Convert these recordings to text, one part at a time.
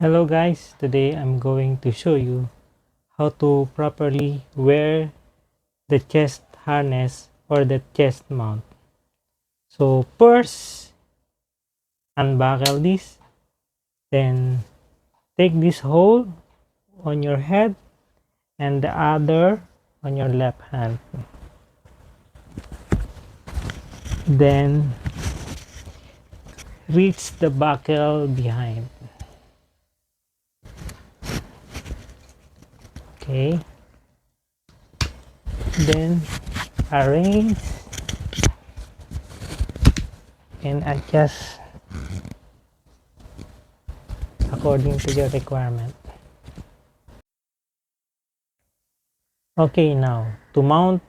Hello guys, today I'm going to show you how to properly wear the chest harness or the chest mount. So first, unbuckle this, then take this hole on your head and the other on your left hand. Then reach the buckle behind. Okay, then arrange and adjust according to your requirement. Okay, now to mount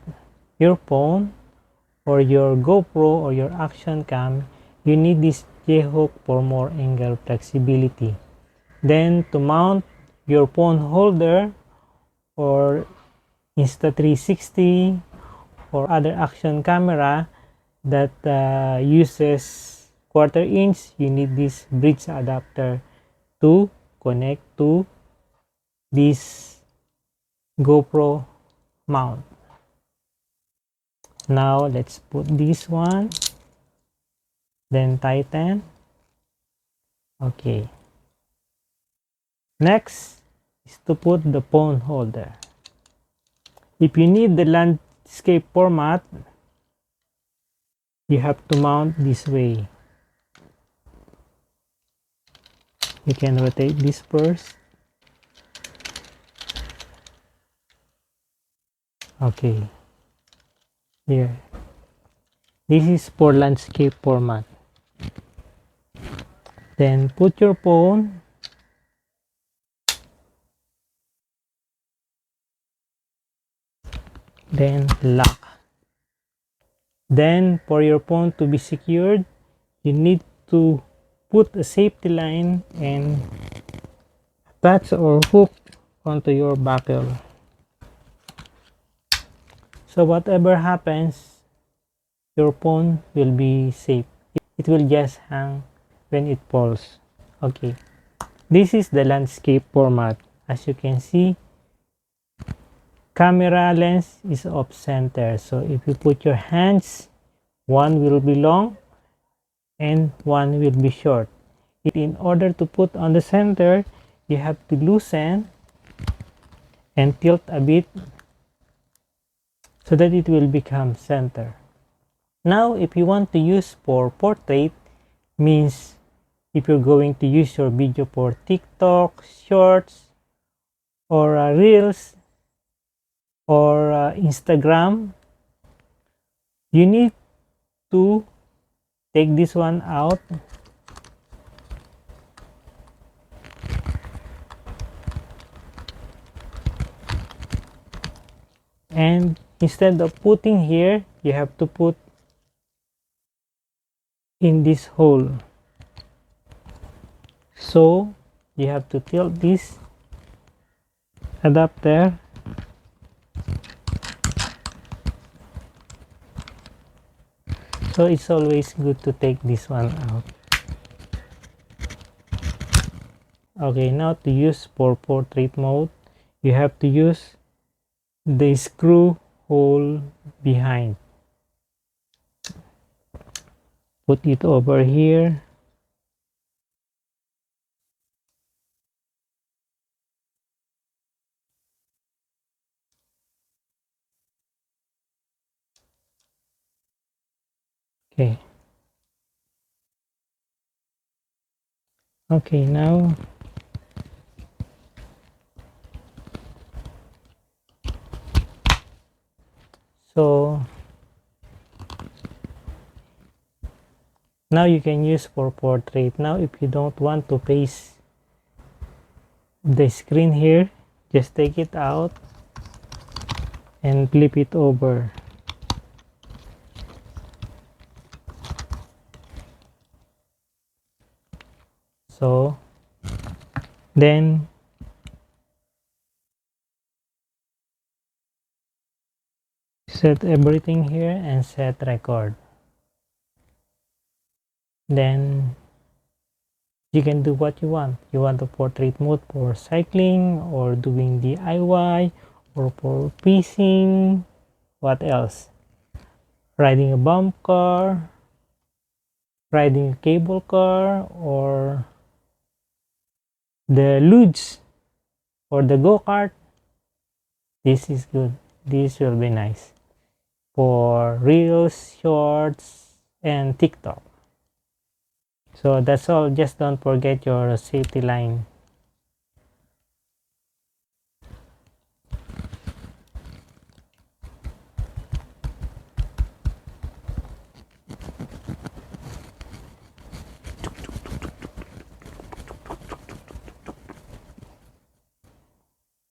your phone or your GoPro or your action cam, you need this J-hook for more angle flexibility. Then to mount your phone holder or Insta360 or other action camera that uses quarter inch, you need this bridge adapter to connect to this GoPro mount. Now let's put this one, then tighten. Okay, next is to put the phone holder. If you need the landscape format, you have to mount this way. You can rotate this first. Okay, here. This is for landscape format. Then put your phone. Then lock. Then for your phone to be secured, you need to put a safety line and attach or hook onto your buckle. So whatever happens, your phone will be safe. It will just hang when it falls. Okay, this is the landscape format. As you can see, camera lens is off center. So if you put your hands, one will be long and one will be short. In order to put on the center, you have to loosen and tilt a bit so that it will become center. Now, if you want to use for portrait, means if you're going to use your video for TikTok, Shorts, or Reels, or Instagram, you need to take this one out and instead of putting here, you have to put in this hole. So you have to tilt this adapter so it's always good to take this one out. Okay, now to use for portrait mode, you have to use the screw hole behind. Put it over here. Okay. Okay, now so now you can use for portrait. Now if you don't want to face the screen here, just take it out and flip it over. So then set everything here and set record. Then You can do what you want. You want a portrait mode for cycling or doing DIY or for fishing. What else? Riding a bump car, riding a cable car, or the luge or the go-kart. This is good. This will be nice for reels, shorts, and TikTok. So that's all. Just don't forget your safety line.